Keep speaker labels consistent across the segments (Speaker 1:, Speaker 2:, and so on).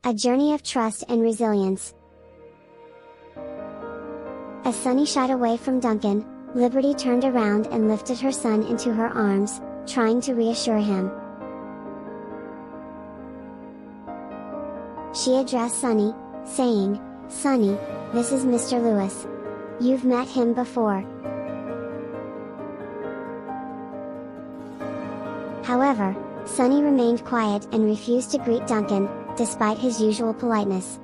Speaker 1: a journey of trust and resilience. As Sunny shied away from Duncan, Liberty turned around and lifted her son into her arms, trying to reassure him. She addressed Sunny, saying, "Sunny, this is Mr. Lewis. You've met him before." However, Sunny remained quiet and refused to greet Duncan, despite his usual politeness.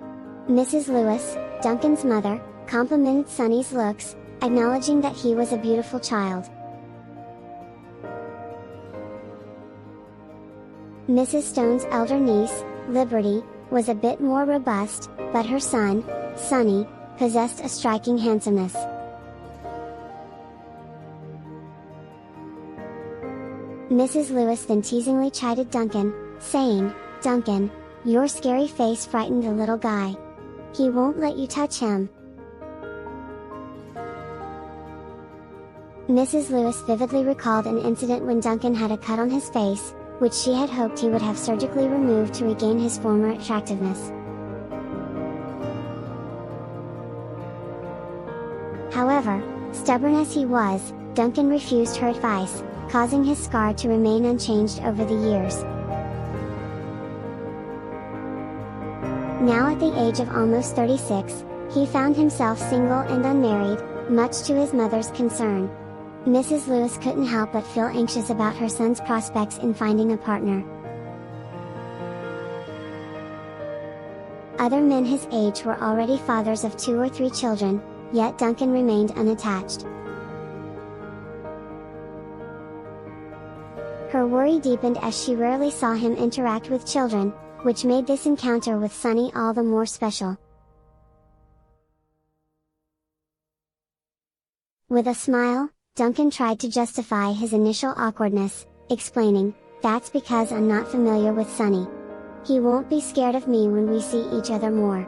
Speaker 1: Mrs. Lewis, Duncan's mother, complimented Sunny's looks, acknowledging that he was a beautiful child. Mrs. Stone's elder niece, Liberty, was a bit more robust, but her son, Sunny, possessed a striking handsomeness. Mrs. Lewis then teasingly chided Duncan, saying, "Duncan, your scary face frightened the little guy. He won't let you touch him." Mrs. Lewis vividly recalled an incident when Duncan had a cut on his face, which she had hoped he would have surgically removed to regain his former attractiveness. However, stubborn as he was, Duncan refused her advice, causing his scar to remain unchanged over the years. Now at the age of almost 36, he found himself single and unmarried, much to his mother's concern. Mrs. Lewis couldn't help but feel anxious about her son's prospects in finding a partner. Other men his age were already fathers of 2 or 3 children, yet Duncan remained unattached. Her worry deepened as she rarely saw him interact with children, which made this encounter with Sunny all the more special. With a smile, Duncan tried to justify his initial awkwardness, explaining, "That's because I'm not familiar with Sunny. He won't be scared of me when we see each other more."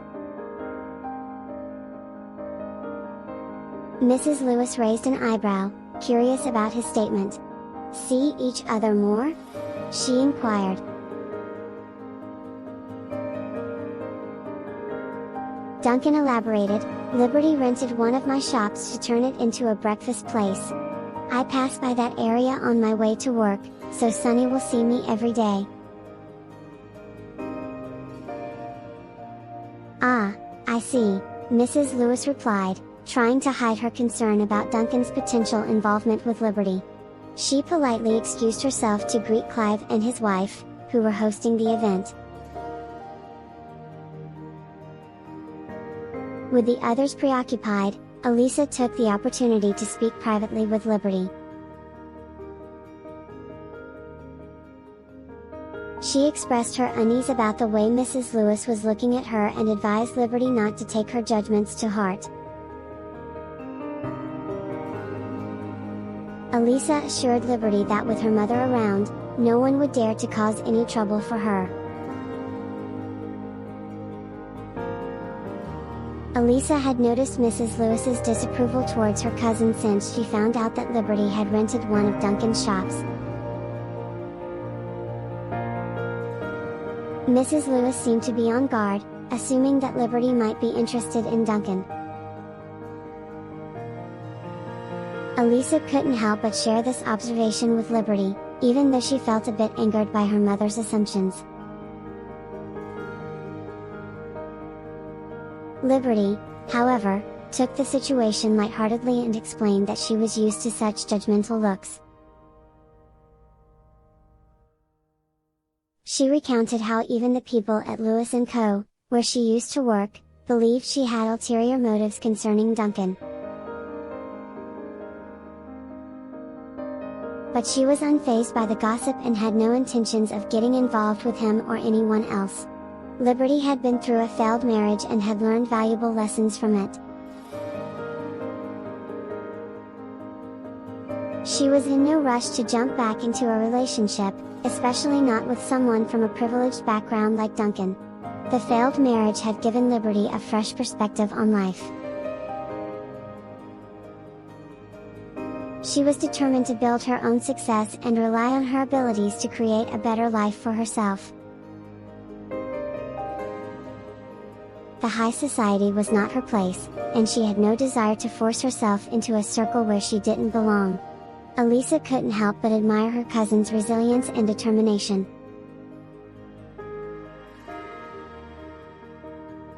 Speaker 1: Mrs. Lewis raised an eyebrow, curious about his statement. "See each other more?" she inquired. Duncan elaborated, "Liberty rented one of my shops to turn it into a breakfast place. I pass by that area on my way to work, so Sunny will see me every day." "Ah, I see," Mrs. Lewis replied, trying to hide her concern about Duncan's potential involvement with Liberty. She politely excused herself to greet Clive and his wife, who were hosting the event. With the others preoccupied, Elisa took the opportunity to speak privately with Liberty. She expressed her unease about the way Mrs. Lewis was looking at her and advised Liberty not to take her judgments to heart. Elisa assured Liberty that with her mother around, no one would dare to cause any trouble for her. Elisa had noticed Mrs. Lewis's disapproval towards her cousin since she found out that Liberty had rented one of Duncan's shops. Mrs. Lewis seemed to be on guard, assuming that Liberty might be interested in Duncan. Elisa couldn't help but share this observation with Liberty, even though she felt a bit angered by her mother's assumptions. Liberty, however, took the situation lightheartedly and explained that she was used to such judgmental looks. She recounted how even the people at Lewis & Co., where she used to work, believed she had ulterior motives concerning Duncan. But she was unfazed by the gossip and had no intentions of getting involved with him or anyone else. Liberty had been through a failed marriage and had learned valuable lessons from it. She was in no rush to jump back into a relationship, especially not with someone from a privileged background like Duncan. The failed marriage had given Liberty a fresh perspective on life. She was determined to build her own success and rely on her abilities to create a better life for herself. the high society was not her place, and she had no desire to force herself into a circle where she didn't belong. Elisa couldn't help but admire her cousin's resilience and determination.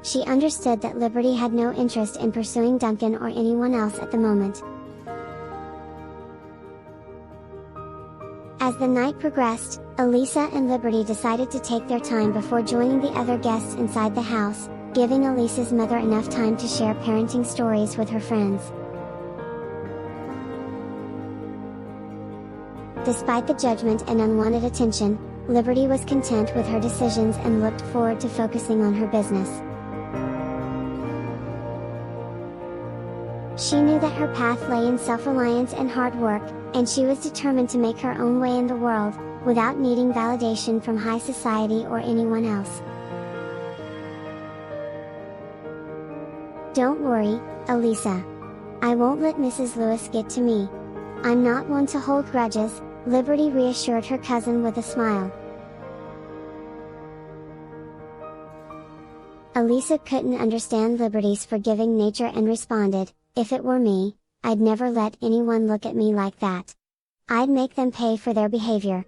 Speaker 1: She understood that Liberty had no interest in pursuing Duncan or anyone else at the moment. As the night progressed, Elisa and Liberty decided to take their time before joining the other guests inside the house, giving Elisa's mother enough time to share parenting stories with her friends. Despite the judgment and unwanted attention, Liberty was content with her decisions and looked forward to focusing on her business. She knew that her path lay in self-reliance and hard work, and she was determined to make her own way in the world, without needing validation from high society or anyone else. "Don't worry, Elisa. I won't let Mrs. Lewis get to me. I'm not one to hold grudges," Liberty reassured her cousin with a smile. Elisa couldn't understand Liberty's forgiving nature and responded, "If it were me, I'd never let anyone look at me like that. I'd make them pay for their behavior."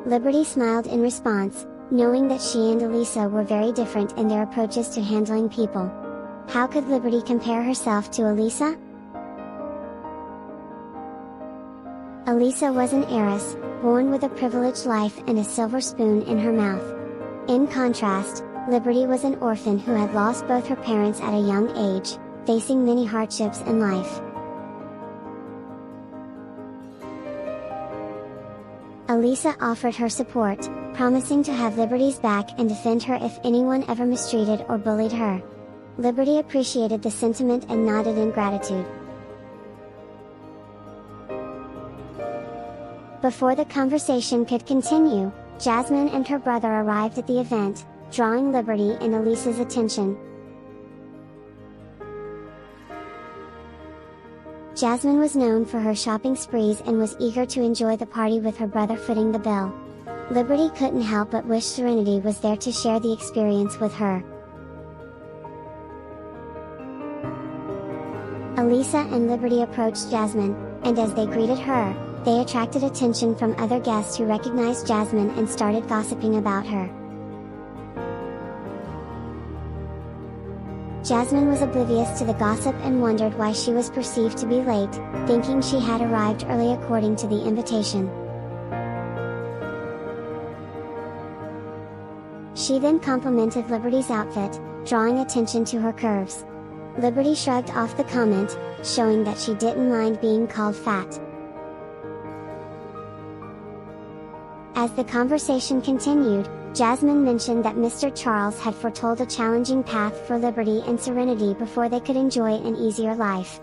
Speaker 1: Liberty smiled in response, knowing that she and Elisa were very different in their approaches to handling people. How could Liberty compare herself to Elisa? Elisa was an heiress, born with a privileged life and a silver spoon in her mouth. In contrast, Liberty was an orphan who had lost both her parents at a young age, facing many hardships in life. Elisa offered her support, promising to have Liberty's back and defend her if anyone ever mistreated or bullied her. Liberty appreciated the sentiment and nodded in gratitude. Before the conversation could continue, Jasmine and her brother arrived at the event, drawing Liberty and Elisa's attention. Jasmine was known for her shopping sprees and was eager to enjoy the party with her brother footing the bill. Liberty couldn't help but wish Serenity was there to share the experience with her. Elisa and Liberty approached Jasmine, and as they greeted her, they attracted attention from other guests who recognized Jasmine and started gossiping about her. Jasmine was oblivious to the gossip and wondered why she was perceived to be late, thinking she had arrived early according to the invitation. She then complimented Liberty's outfit, drawing attention to her curves. Liberty shrugged off the comment, showing that she didn't mind being called fat. As the conversation continued, Jasmine mentioned that Mr. Charles had foretold a challenging path for Liberty and Serenity before they could enjoy an easier life.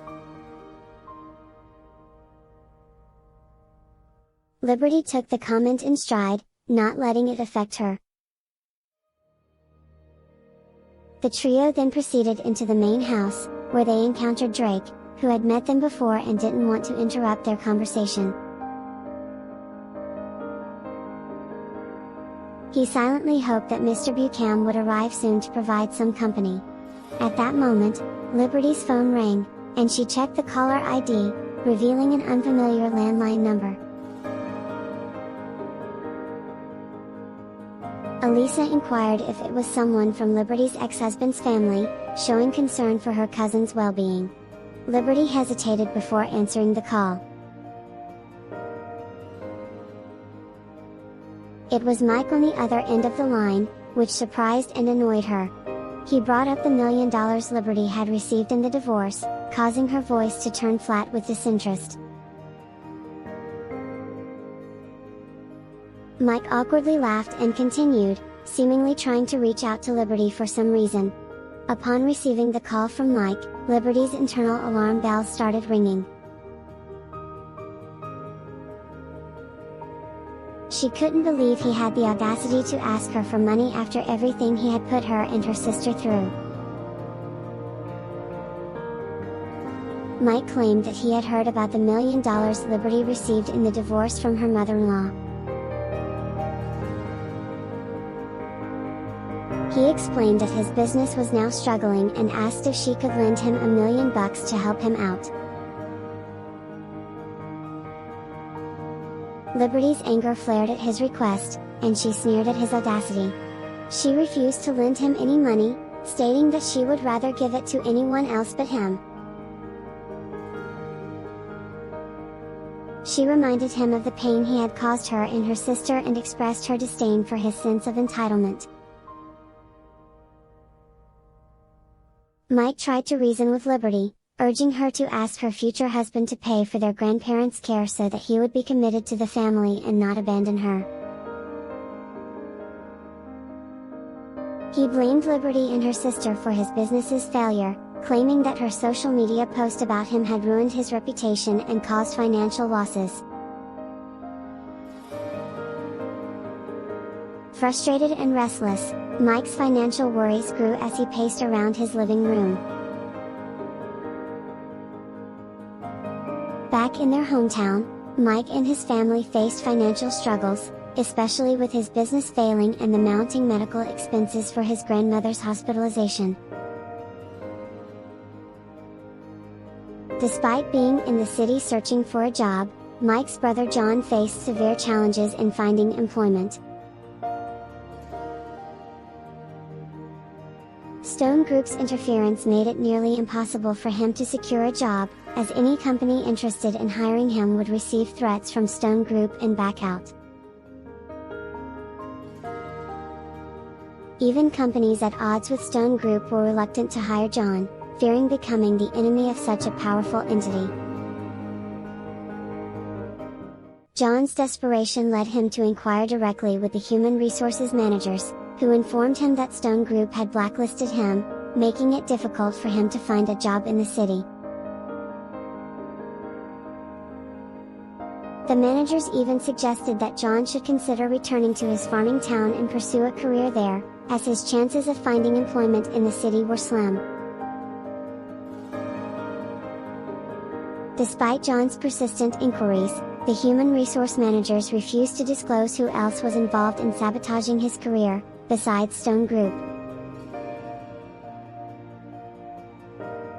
Speaker 1: Liberty took the comment in stride, not letting it affect her. The trio then proceeded into the main house, where they encountered Drake, who had met them before and didn't want to interrupt their conversation. He silently hoped that Mr. Buchan would arrive soon to provide some company. At that moment, Liberty's phone rang, and she checked the caller ID, revealing an unfamiliar landline number. Elisa inquired if it was someone from Liberty's ex-husband's family, showing concern for her cousin's well-being. Liberty hesitated before answering the call. It was Mike on the other end of the line, which surprised and annoyed her. He brought up the $1 million Liberty had received in the divorce, causing her voice to turn flat with disinterest. Mike awkwardly laughed and continued, seemingly trying to reach out to Liberty for some reason. Upon receiving the call from Mike, Liberty's internal alarm bells started ringing. She couldn't believe he had the audacity to ask her for money after everything he had put her and her sister through. Mike claimed that he had heard about the $1 million Liberty received in the divorce from her mother-in-law. He explained that his business was now struggling and asked if she could lend him $1 million to help him out. Liberty's anger flared at his request, and she sneered at his audacity. She refused to lend him any money, stating that she would rather give it to anyone else but him. She reminded him of the pain he had caused her and her sister and expressed her disdain for his sense of entitlement. Mike tried to reason with Liberty, urging her to ask her future husband to pay for their grandparents' care so that he would be committed to the family and not abandon her. He blamed Liberty and her sister for his business's failure, claiming that her social media post about him had ruined his reputation and caused financial losses. Frustrated and restless, Mike's financial worries grew as he paced around his living room. Back in their hometown, Mike and his family faced financial struggles, especially with his business failing and the mounting medical expenses for his grandmother's hospitalization. Despite being in the city searching for a job, Mike's brother John faced severe challenges in finding employment. Stone Group's interference made it nearly impossible for him to secure a job, as any company interested in hiring him would receive threats from Stone Group and back out. Even companies at odds with Stone Group were reluctant to hire John, fearing becoming the enemy of such a powerful entity. John's desperation led him to inquire directly with the human resources managers, who informed him that Stone Group had blacklisted him, making it difficult for him to find a job in the city. The managers even suggested that John should consider returning to his farming town and pursue a career there, as his chances of finding employment in the city were slim. Despite John's persistent inquiries, the human resource managers refused to disclose who else was involved in sabotaging his career, besides Stone Group.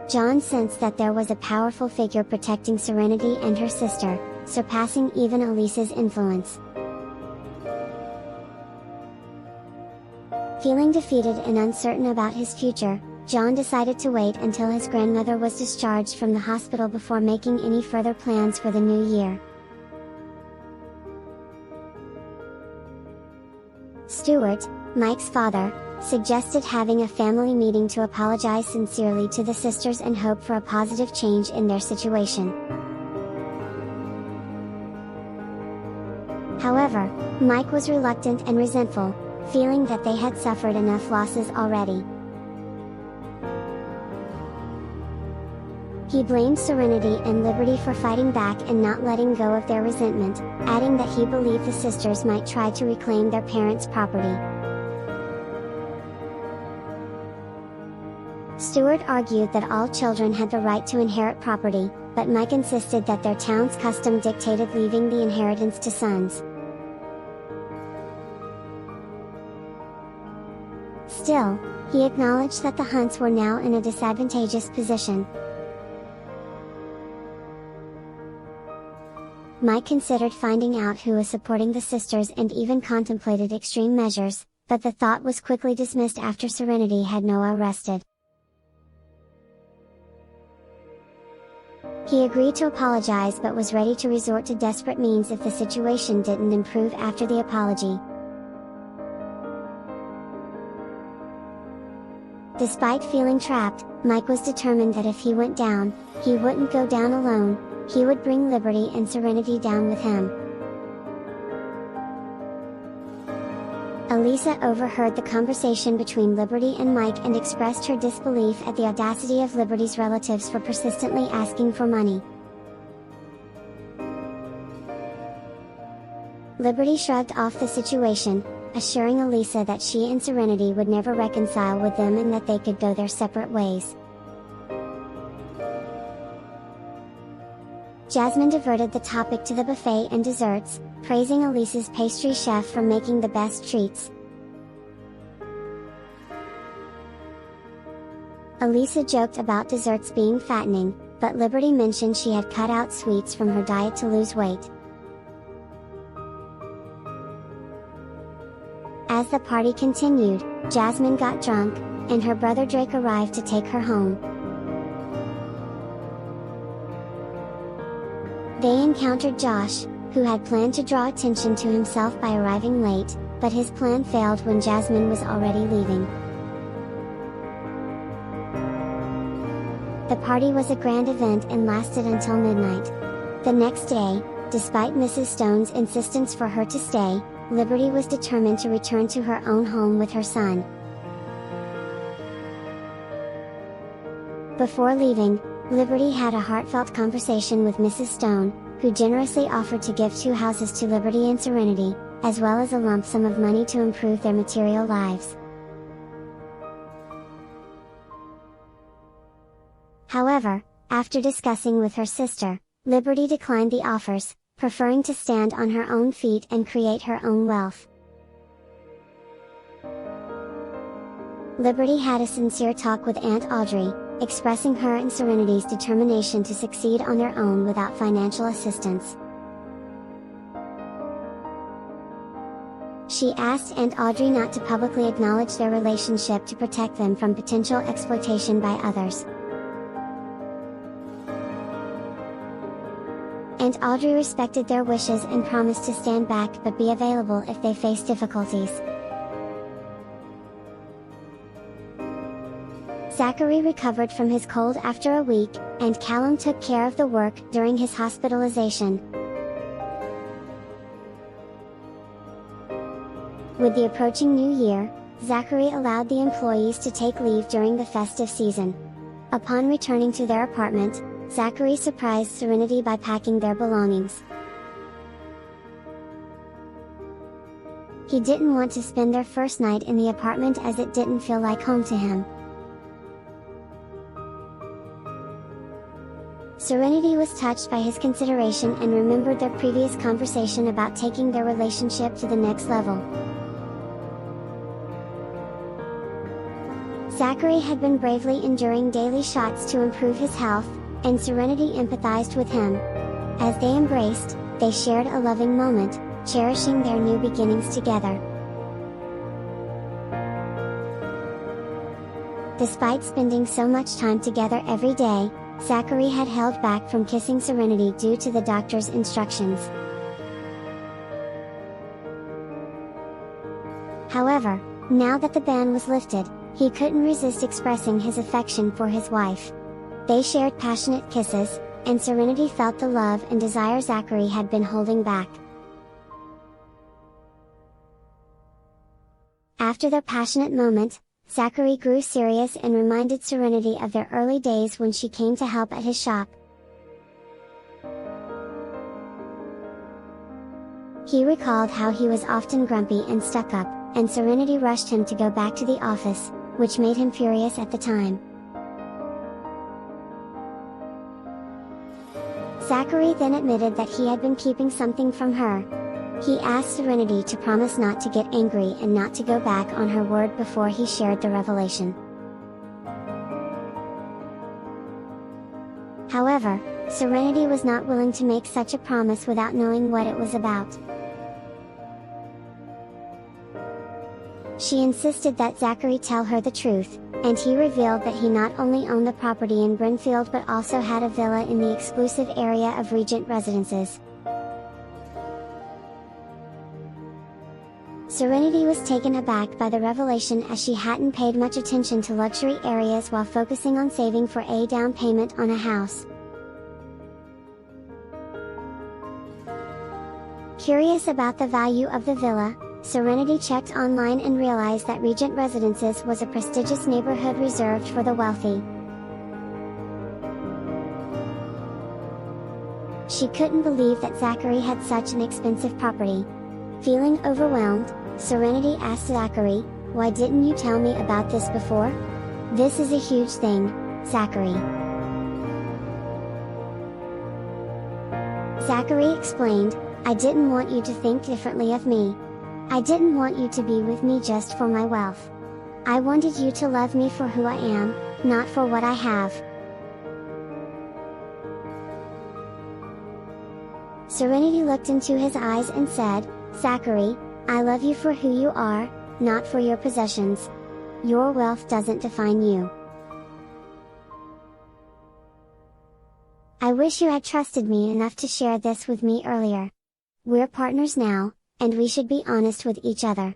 Speaker 1: John sensed that there was a powerful figure protecting Serenity and her sister, surpassing even Elisa's influence. Feeling defeated and uncertain about his future, John decided to wait until his grandmother was discharged from the hospital before making any further plans for the new year. Stuart, Mike's father, suggested having a family meeting to apologize sincerely to the sisters and hope for a positive change in their situation. However, Mike was reluctant and resentful, feeling that they had suffered enough losses already. He blamed Serenity and Liberty for fighting back and not letting go of their resentment, adding that he believed the sisters might try to reclaim their parents' property. Stuart argued that all children had the right to inherit property, but Mike insisted that their town's custom dictated leaving the inheritance to sons. Still, he acknowledged that the Hunts were now in a disadvantageous position. Mike considered finding out who was supporting the sisters and even contemplated extreme measures, but the thought was quickly dismissed after Serenity had Noah arrested. He agreed to apologize but was ready to resort to desperate means if the situation didn't improve after the apology. Despite feeling trapped, Mike was determined that if he went down, he wouldn't go down alone, he would bring Liberty and Serenity down with him. Elisa overheard the conversation between Liberty and Mike and expressed her disbelief at the audacity of Liberty's relatives for persistently asking for money. Liberty shrugged off the situation, assuring Elisa that she and Serenity would never reconcile with them and that they could go their separate ways. Jasmine diverted the topic to the buffet and desserts, praising Elisa's pastry chef for making the best treats. Elisa joked about desserts being fattening, but Liberty mentioned she had cut out sweets from her diet to lose weight. As the party continued, Jasmine got drunk, and her brother Drake arrived to take her home. They encountered Josh, who had planned to draw attention to himself by arriving late, but his plan failed when Jasmine was already leaving. The party was a grand event and lasted until midnight. The next day, despite Mrs. Stone's insistence for her to stay, Liberty was determined to return to her own home with her son. Before leaving, Liberty had a heartfelt conversation with Mrs. Stone, who generously offered to give 2 houses to Liberty and Serenity, as well as a lump sum of money to improve their material lives. However, after discussing with her sister, Liberty declined the offers, preferring to stand on her own feet and create her own wealth. Liberty had a sincere talk with Aunt Audrey, expressing her and Serenity's determination to succeed on their own without financial assistance. She asked Aunt Audrey not to publicly acknowledge their relationship to protect them from potential exploitation by others. Aunt Audrey respected their wishes and promised to stand back but be available if they faced difficulties. Zachary recovered from his cold after a week, and Callum took care of the work during his hospitalization. With the approaching new year, Zachary allowed the employees to take leave during the festive season. Upon returning to their apartment, Zachary surprised Serenity by packing their belongings. He didn't want to spend their first night in the apartment as it didn't feel like home to him. Serenity was touched by his consideration and remembered their previous conversation about taking their relationship to the next level. Zachary had been bravely enduring daily shots to improve his health, and Serenity empathized with him. As they embraced, they shared a loving moment, cherishing their new beginnings together. Despite spending so much time together every day, Zachary had held back from kissing Serenity due to the doctor's instructions. However, now that the ban was lifted, he couldn't resist expressing his affection for his wife. They shared passionate kisses, and Serenity felt the love and desire Zachary had been holding back. After their passionate moment, Zachary grew serious and reminded Serenity of their early days when she came to help at his shop. He recalled how he was often grumpy and stuck up, and Serenity rushed him to go back to the office, which made him furious at the time. Zachary then admitted that he had been keeping something from her. He asked Serenity to promise not to get angry and not to go back on her word before he shared the revelation. However, Serenity was not willing to make such a promise without knowing what it was about. She insisted that Zachary tell her the truth, and he revealed that he not only owned the property in Brinfield but also had a villa in the exclusive area of Regent Residences. Serenity was taken aback by the revelation as she hadn't paid much attention to luxury areas while focusing on saving for a down payment on a house. Curious about the value of the villa, Serenity checked online and realized that Regent Residences was a prestigious neighborhood reserved for the wealthy. She couldn't believe that Zachary had such an expensive property. Feeling overwhelmed, Serenity asked Zachary, "Why didn't you tell me about this before? This is a huge thing, Zachary." Zachary explained, "I didn't want you to think differently of me. I didn't want you to be with me just for my wealth. I wanted you to love me for who I am, not for what I have. Serenity looked into his eyes and said, "Zachary, I love you for who you are, not for your possessions. Your wealth doesn't define you. I wish you had trusted me enough to share this with me earlier. We're partners now, and we should be honest with each other."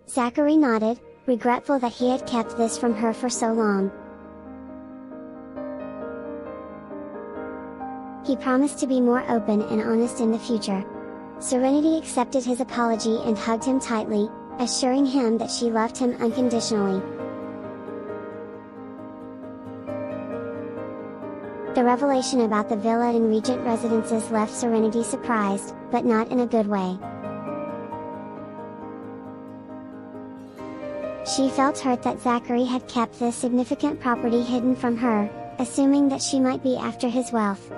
Speaker 1: Zachary nodded, regretful that he had kept this from her for so long. He promised to be more open and honest in the future. Serenity accepted his apology and hugged him tightly, assuring him that she loved him unconditionally. The revelation about the villa and Regent residences left Serenity surprised, but not in a good way. She felt hurt that Zachary had kept this significant property hidden from her, assuming that she might be after his wealth.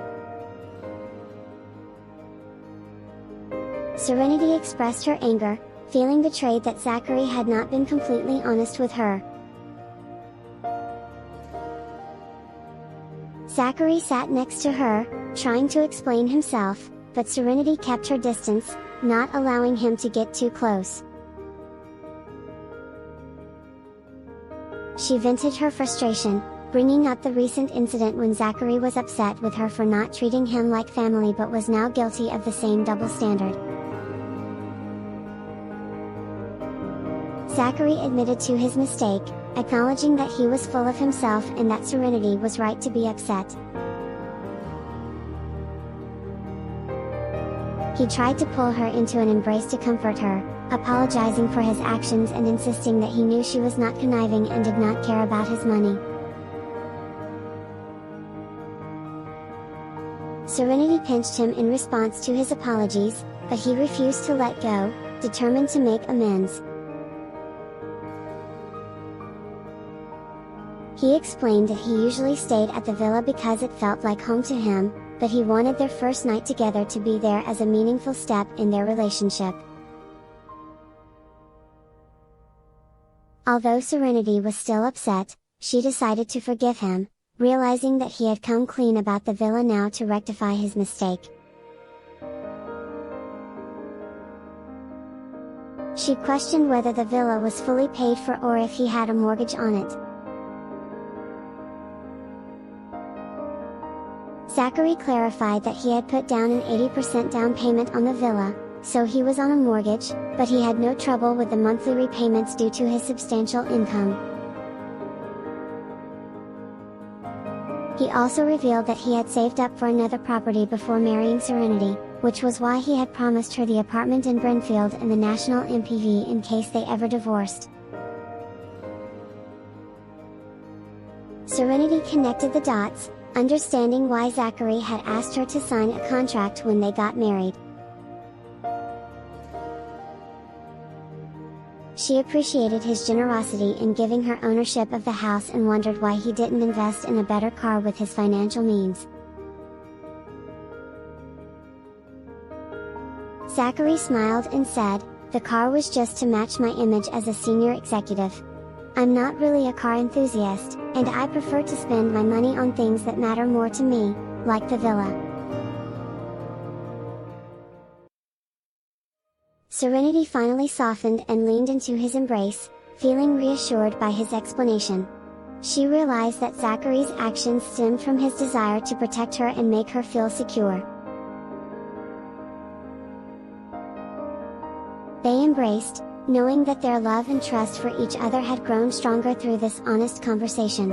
Speaker 1: Serenity expressed her anger, feeling betrayed that Zachary had not been completely honest with her. Zachary sat next to her, trying to explain himself, but Serenity kept her distance, not allowing him to get too close. She vented her frustration, bringing up the recent incident when Zachary was upset with her for not treating him like family but was now guilty of the same double standard. Zachary admitted to his mistake, acknowledging that he was full of himself and that Serenity was right to be upset. He tried to pull her into an embrace to comfort her, apologizing for his actions and insisting that he knew she was not conniving and did not care about his money. Serenity pinched him in response to his apologies, but he refused to let go, determined to make amends. He explained that he usually stayed at the villa because it felt like home to him, but he wanted their first night together to be there as a meaningful step in their relationship. Although Serenity was still upset, she decided to forgive him, realizing that he had come clean about the villa now to rectify his mistake. She questioned whether the villa was fully paid for or if he had a mortgage on it. Zachary clarified that he had put down an 80% down payment on the villa, so he was on a mortgage, but he had no trouble with the monthly repayments due to his substantial income. He also revealed that he had saved up for another property before marrying Serenity, which was why he had promised her the apartment in Brenfield and the national MPV in case they ever divorced. Serenity connected the dots, understanding why Zachary had asked her to sign a contract when they got married. She appreciated his generosity in giving her ownership of the house and wondered why he didn't invest in a better car with his financial means. Zachary smiled and said, "The car was just to match my image as a senior executive. I'm not really a car enthusiast, and I prefer to spend my money on things that matter more to me, like the villa." Serenity finally softened and leaned into his embrace, feeling reassured by his explanation. She realized that Zachary's actions stemmed from his desire to protect her and make her feel secure. They embraced, knowing that their love and trust for each other had grown stronger through this honest conversation.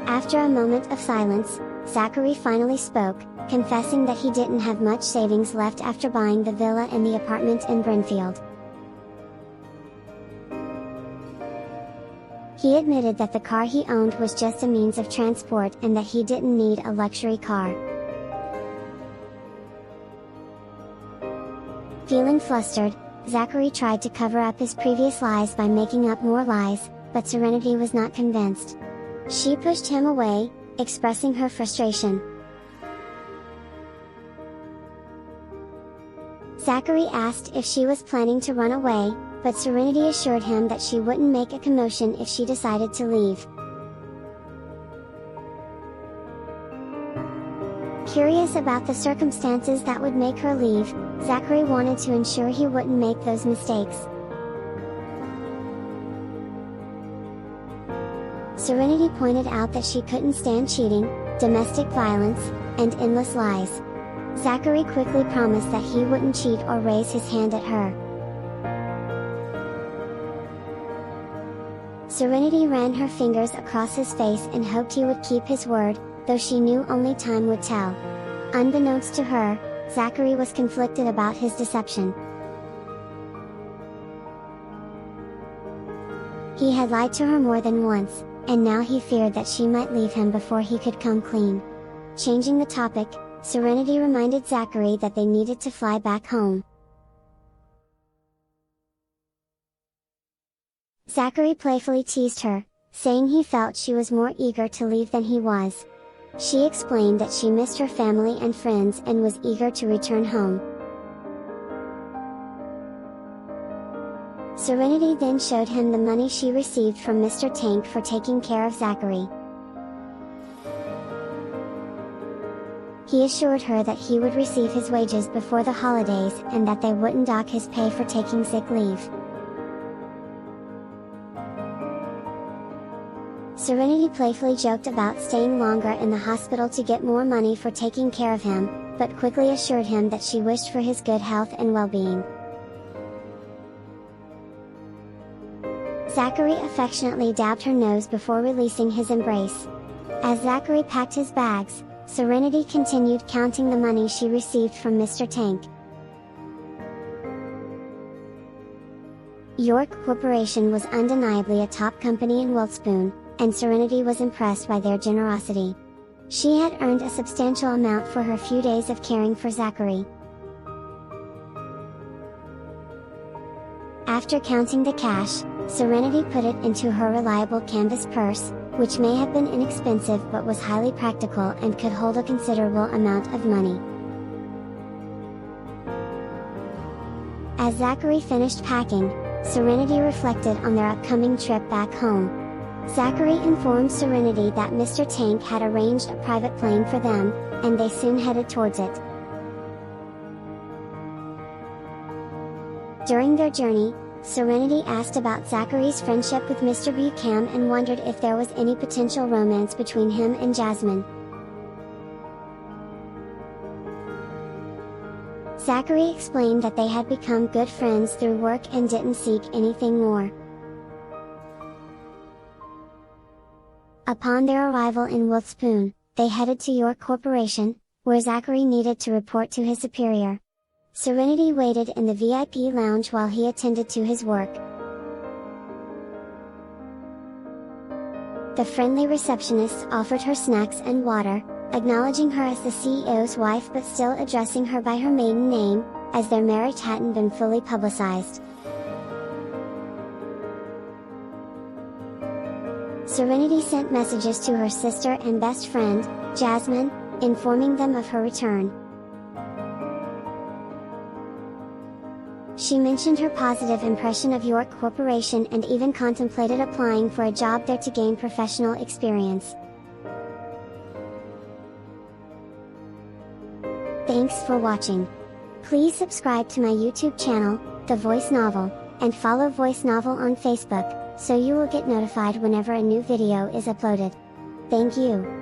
Speaker 1: After a moment of silence, Zachary finally spoke, confessing that he didn't have much savings left after buying the villa and the apartment in Brenfield. He admitted that the car he owned was just a means of transport and that he didn't need a luxury car. Feeling flustered, Zachary tried to cover up his previous lies by making up more lies, but Serenity was not convinced. She pushed him away, expressing her frustration. Zachary asked if she was planning to run away, but Serenity assured him that she wouldn't make a commotion if she decided to leave. Curious about the circumstances that would make her leave, Zachary wanted to ensure he wouldn't make those mistakes. Serenity pointed out that she couldn't stand cheating, domestic violence, and endless lies. Zachary quickly promised that he wouldn't cheat or raise his hand at her. Serenity ran her fingers across his face and hoped he would keep his word, though she knew only time would tell. Unbeknownst to her, Zachary was conflicted about his deception. He had lied to her more than once, and now he feared that she might leave him before he could come clean. Changing the topic, Serenity reminded Zachary that they needed to fly back home. Zachary playfully teased her, saying he felt she was more eager to leave than he was. She explained that she missed her family and friends and was eager to return home. Serenity then showed him the money she received from Mr. Tank for taking care of Zachary. He assured her that he would receive his wages before the holidays and that they wouldn't dock his pay for taking sick leave. Serenity playfully joked about staying longer in the hospital to get more money for taking care of him, but quickly assured him that she wished for his good health and well-being. Zachary affectionately dabbed her nose before releasing his embrace. As Zachary packed his bags, Serenity continued counting the money she received from Mr. Tank. York Corporation was undeniably a top company in Wiltspoon, and Serenity was impressed by their generosity. She had earned a substantial amount for her few days of caring for Zachary. After counting the cash, Serenity put it into her reliable canvas purse, which may have been inexpensive but was highly practical and could hold a considerable amount of money. As Zachary finished packing, Serenity reflected on their upcoming trip back home. Zachary informed Serenity that Mr. Tank had arranged a private plane for them, and they soon headed towards it. During their journey, Serenity asked about Zachary's friendship with Mr. Buchan and wondered if there was any potential romance between him and Jasmine. Zachary explained that they had become good friends through work and didn't seek anything more. Upon their arrival in Wiltspoon, they headed to York Corporation, where Zachary needed to report to his superior. Serenity waited in the VIP lounge while he attended to his work. The friendly receptionist offered her snacks and water, acknowledging her as the CEO's wife but still addressing her by her maiden name, as their marriage hadn't been fully publicized. Serenity sent messages to her sister and best friend, Jasmine, informing them of her return. She mentioned her positive impression of York Corporation and even contemplated applying for a job there to gain professional experience. Thanks for watching. Please subscribe to my YouTube channel, The Voice Novel, and follow Voice Novel on Facebook, so you will get notified whenever a new video is uploaded. Thank you.